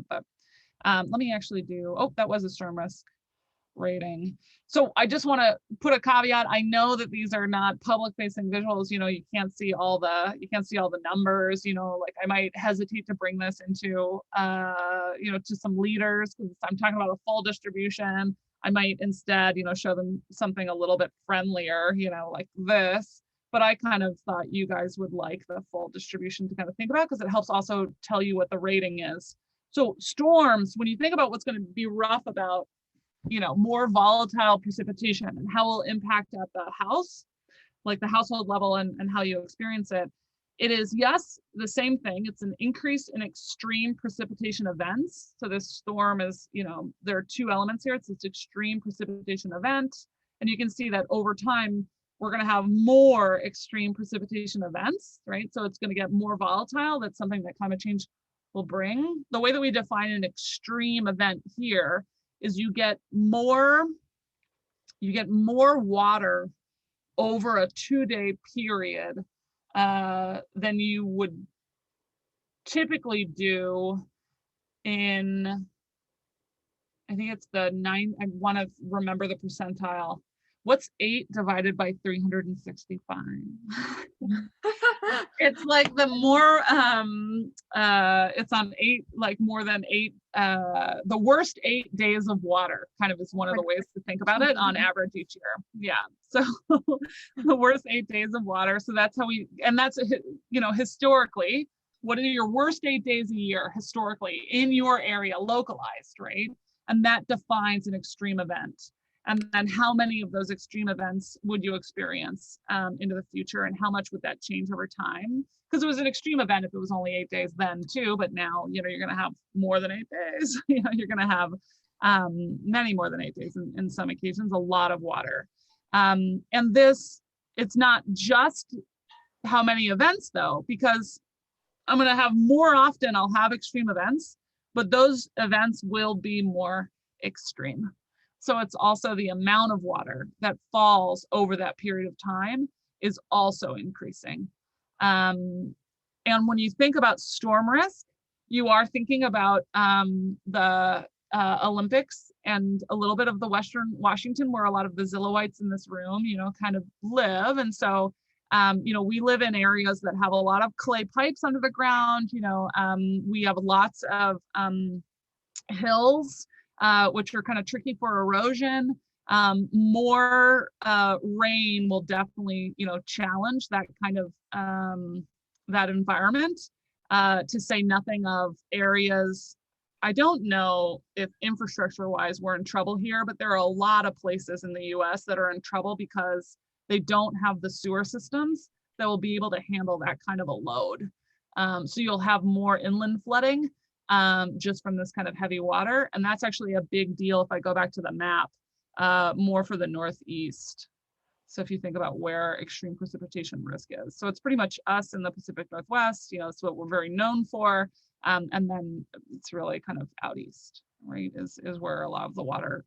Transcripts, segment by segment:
But let me actually do, oh, that was a storm risk rating. So I just want to put a caveat. I know that these are not public facing visuals. You can't see all the numbers. Like I might hesitate to bring this into, to some leaders because I'm talking about a full distribution. I might instead, show them something a little bit friendlier, like this. But I kind of thought you guys would like the full distribution to kind of think about because it helps also tell you what the rating is. So storms, when you think about what's going to be rough about, more volatile precipitation and how it will impact at the house, like the household level and how you experience it. It is, yes, the same thing. It's an increase in extreme precipitation events. So this storm is, there are two elements here. It's this extreme precipitation event. And you can see that over time, we're going to have more extreme precipitation events, right? So it's going to get more volatile. That's something that climate change will bring. The way that we define an extreme event here is you get more water over a 2-day period than you would typically do in, I think it's the 9, I want to remember the percentile. What's 8 divided by 365? It's like the more, it's on 8, like more than 8, the worst 8 days of water kind of is one of the ways to think about it on average each year. Yeah, so the worst 8 days of water. So that's how and that's, historically, what are your worst 8 days a year historically in your area, localized, right? And that defines an extreme event. And then how many of those extreme events would you experience into the future, and how much would that change over time? Because it was an extreme event if it was only 8 days then too, but now, you're going to have more than 8 days. You're going to have many more than 8 days in some occasions, a lot of water. And this, it's not just how many events though, because I'm going to have more often, I'll have extreme events, but those events will be more extreme. So it's also the amount of water that falls over that period of time is also increasing. And when you think about storm risk, you are thinking about the Olympics and a little bit of the Western Washington, where a lot of the Zillowites in this room, kind of live. And so, we live in areas that have a lot of clay pipes under the ground. We have lots of hills, which are kind of tricky for erosion. More rain will definitely, challenge that kind of that environment. To say nothing of areas, I don't know if infrastructure-wise we're in trouble here, but there are a lot of places in the U.S. that are in trouble because they don't have the sewer systems that will be able to handle that kind of a load. So you'll have more inland flooding. Just from this kind of heavy water. And that's actually a big deal if I go back to the map, more for the Northeast. So if you think about where extreme precipitation risk is. So it's pretty much us in the Pacific Northwest, it's what we're very known for. And then it's really kind of out east, right, is where a lot of the water,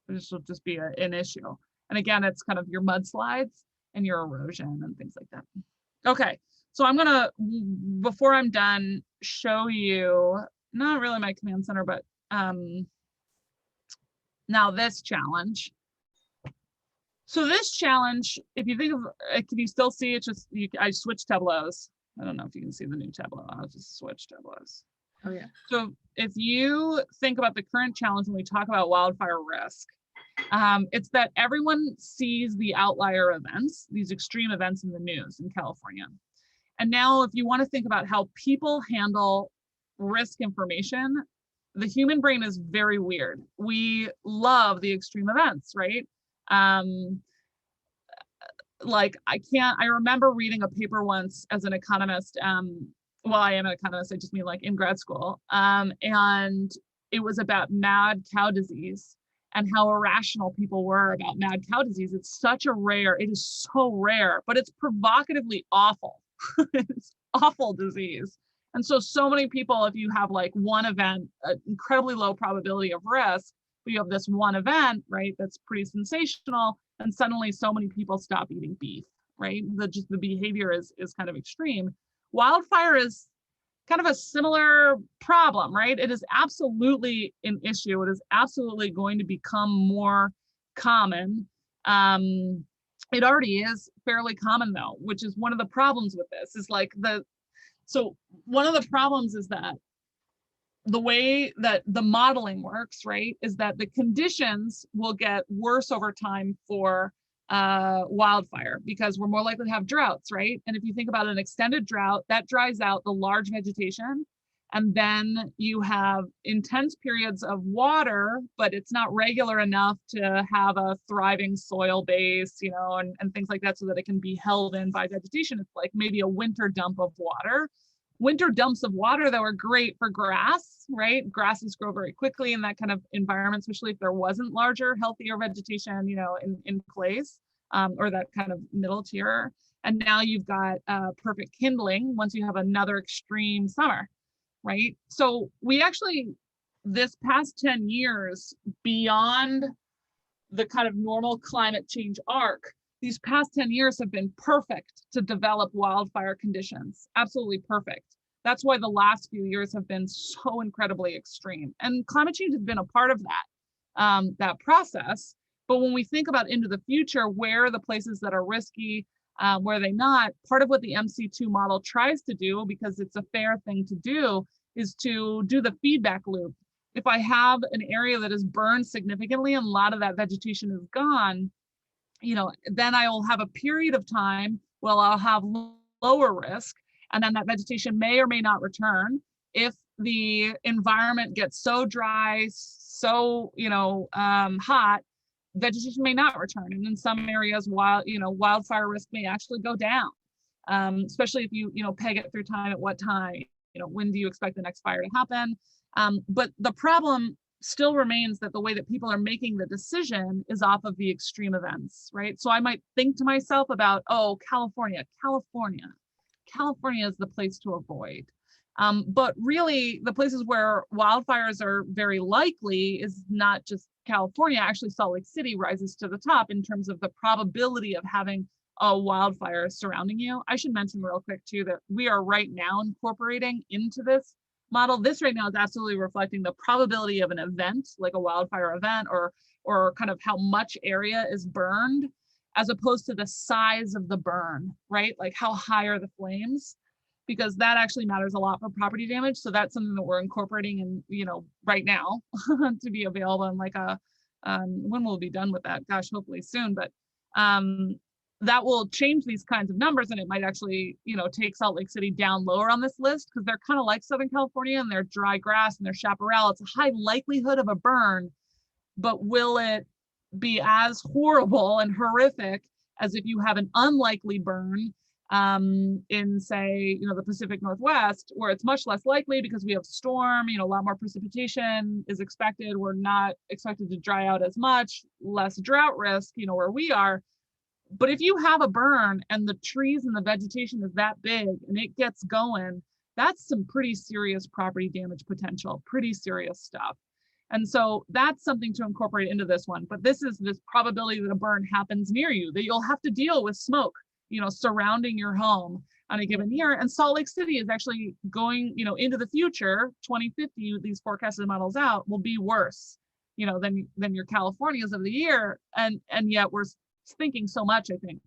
this will just be an issue. And again, it's kind of your mudslides and your erosion and things like that. Okay. So I'm gonna, before I'm done, show you, not really my command center, but now this challenge. So this challenge, if you think of, can you still see it? Just, I switched tableaus. I don't know if you can see the new tableau. I'll just switch tableaus. Oh yeah. So if you think about the current challenge when we talk about wildfire risk, it's that everyone sees the outlier events, these extreme events in the news in California. And now if you want to think about how people handle risk information, the human brain is very weird. We love the extreme events, right? Like I remember reading a paper once as an economist, well, I am an economist, I just mean like in grad school, and it was about mad cow disease and how irrational people were about mad cow disease. It is so rare, but it's provocatively awful. It's awful disease. And so many people, if you have like one event, an incredibly low probability of risk, but you have this one event, right, that's pretty sensational, and suddenly so many people stop eating beef, right? The behavior is kind of extreme. Wildfire is kind of a similar problem, right? It is absolutely an issue. It is absolutely going to become more common. It already is fairly common though, which is one of the problems with this is like so one of the problems is that the way that the modeling works, right, is that the conditions will get worse over time for wildfire because we're more likely to have droughts, right? And if you think about an extended drought, that dries out the large vegetation. And then you have intense periods of water, but it's not regular enough to have a thriving soil base, you know, and things like that so that it can be held in by vegetation. It's like maybe a winter dump of water. Winter dumps of water that were great for grass, right? Grasses grow very quickly in that kind of environment, especially if there wasn't larger, healthier vegetation, you know, in place, or that kind of middle tier. And now you've got perfect kindling once you have another extreme summer, right? So we actually, this past 10 years, beyond the kind of normal climate change arc, these past 10 years have been perfect to develop wildfire conditions, absolutely perfect. That's why the last few years have been so incredibly extreme. And climate change has been a part of that process. But when we think about into the future, where are the places that are risky, where are they not, part of what the MC2 model tries to do, because it's a fair thing to do, is to do the feedback loop. If I have an area that is burned significantly and a lot of that vegetation is gone, you know, then I will have a period of time where I'll have lower risk, and then that vegetation may or may not return. If the environment gets so dry, so, you know, hot, vegetation may not return. And in some areas, wildfire risk may actually go down, especially if you peg it through time, at what time, you know, when do you expect the next fire to happen? But the problem still remains that the way that people are making the decision is off of the extreme events, right? So I might think to myself about, oh, California is the place to avoid. But really the places where wildfires are very likely is not just California. Actually, Salt Lake City rises to the top in terms of the probability of having a wildfire surrounding you. I should mention real quick too, that we are right now incorporating into this model. This right now is absolutely reflecting the probability of an event, like a wildfire event, or kind of how much area is burned, as opposed to the size of the burn, right? Like how high are the flames? Because that actually matters a lot for property damage. So that's something that we're incorporating in, you know, right now to be available in like when we'll be done with that? Gosh, hopefully soon. But that will change these kinds of numbers, and it might actually, you know, take Salt Lake City down lower on this list because they're kind of like Southern California and their dry grass and their chaparral. It's a high likelihood of a burn, but will it be as horrible and horrific as if you have an unlikely burn in, say, you know, the Pacific Northwest, where it's much less likely because we have storm, you know, a lot more precipitation is expected. We're not expected to dry out as much, less drought risk, you know, where we are. But if you have a burn and the trees and the vegetation is that big and it gets going, that's some pretty serious property damage potential, pretty serious stuff. And so that's something to incorporate into this one. But this is this probability that a burn happens near you, that you'll have to deal with smoke, you know, surrounding your home on a given year. And Salt Lake City is actually going, you know, into the future, 2050, these forecasted models out, will be worse, you know, than your Californias of the year. And yet we're thinking so much, I think,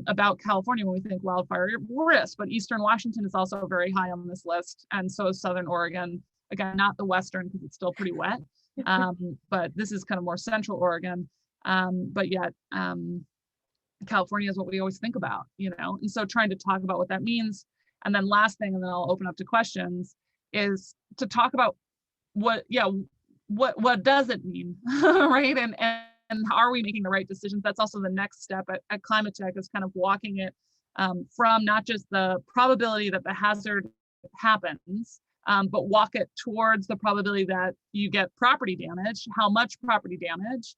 about California when we think wildfire risk, but Eastern Washington is also very high on this list. And so is Southern Oregon. Again, not the Western because it's still pretty wet, but this is kind of more Central Oregon. But yet California is what we always think about, you know? And so trying to talk about what that means. And then last thing, and then I'll open up to questions, is to talk about what does it mean, right? And are we making the right decisions? That's also the next step at Climate Tech, is kind of walking it from not just the probability that the hazard happens, but walk it towards the probability that you get property damage, how much property damage,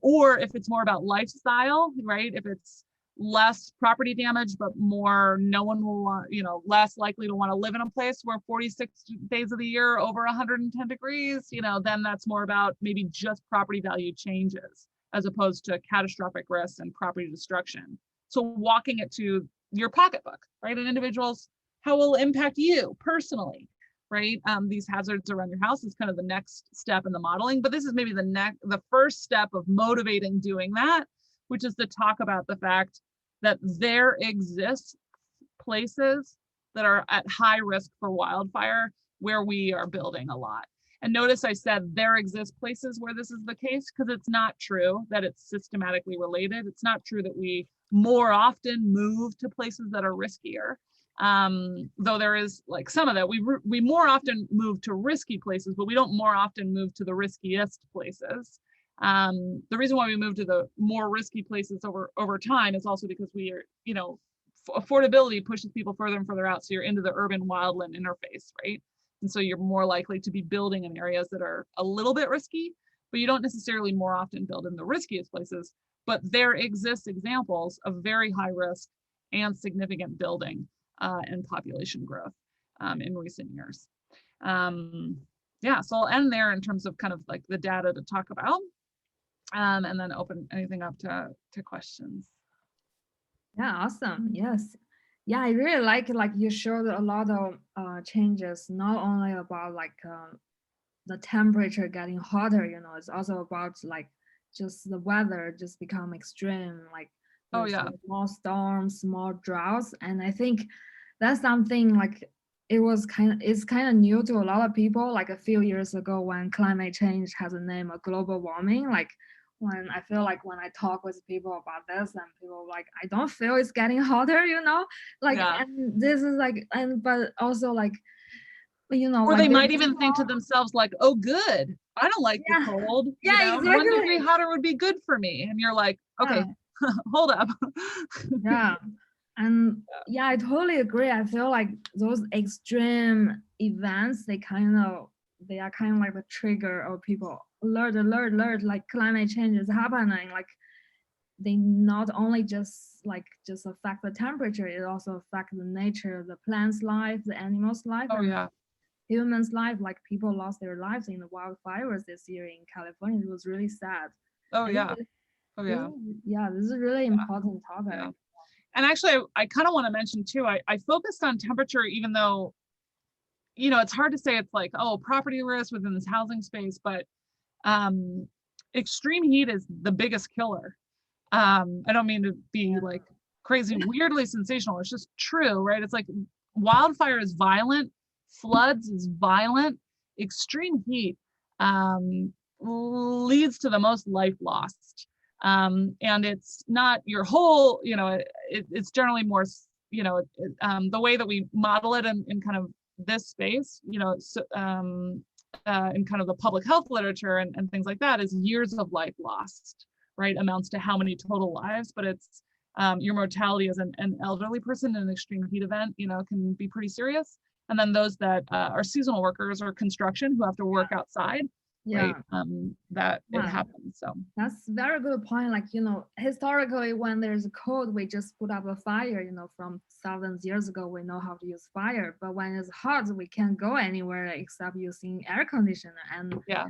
or if it's more about lifestyle, right? If it's less property damage, but more, no one will want, you know, less likely to want to live in a place where 46 days of the year over 110 degrees, you know, then that's more about maybe just property value changes as opposed to catastrophic risks and property destruction. So walking it to your pocketbook, right? An individual's how it will impact you personally, right? These hazards around your house is kind of the next step in the modeling, but this is maybe the first step of motivating doing that, which is to talk about the fact that there exists places that are at high risk for wildfire where we are building a lot. And notice I said there exist places where this is the case, because it's not true that it's systematically related. It's not true that we more often move to places that are riskier. Though there is like some of that, we more often move to risky places, but we don't more often move to the riskiest places. The reason why we move to the more risky places over time is also because we are, you know, affordability pushes people further and further out. So you're into the urban wildland interface, right? And so you're more likely to be building in areas that are a little bit risky, but you don't necessarily more often build in the riskiest places. But there exist examples of very high risk and significant building and population growth in recent years. Yeah, so I'll end there in terms of kind of like the data to talk about, and then open anything up to questions. Yeah, awesome. Yes. Yeah, I really like you showed a lot of changes, not only about like the temperature getting hotter, you know, it's also about like just the weather just become extreme, like Oh there's yeah. more storms, more droughts. And I think that's something like it's kind of new to a lot of people. Like a few years ago when climate change has a name of global warming, like when I feel like when I talk with people about this and people like, I don't feel it's getting hotter, you know, like, Yeah. and this is like, and but also like, you know, Or when they you're might even think to themselves like, oh good, I don't like the yeah, cold, you yeah, know, 1 degree exactly. hotter would be good for me. And you're like, Yeah, okay, hold up. yeah. And yeah, I totally agree. I feel like those extreme events, they are kind of like the trigger of people alert, alert, alert, like climate change is happening. Like they not only just affect the temperature, it also affect the nature, the plants' life, the animals' life, Oh and yeah. humans' life. Like people lost their lives in the wildfires this year in California. It was really sad. Oh I think yeah. Oh this yeah. is, yeah, this is a really important Yeah. topic. And actually, I kind of want to mention too, I focused on temperature, even though, you know, it's hard to say it's like, oh, property risk within this housing space, but extreme heat is the biggest killer. I don't mean to be like crazy, weirdly sensational. It's just true, right? It's like wildfire is violent, floods is violent, extreme heat leads to the most life lost. And it's not your whole, you know, it's generally more, you know, the way that we model it in kind of this space, you know, in kind of the public health literature and things like that is years of life lost, right? Amounts to how many total lives, but it's your mortality as an elderly person in an extreme heat event, you know, can be pretty serious. And then those that are seasonal workers or construction who have to work outside, right? Yeah. That it Yeah. happens. So That's very good point. Like, you know, historically, when there's a cold, we just put up a fire, you know, from thousands years ago, we know how to use fire. But when it's hot, we can't go anywhere except using air conditioner. And yeah.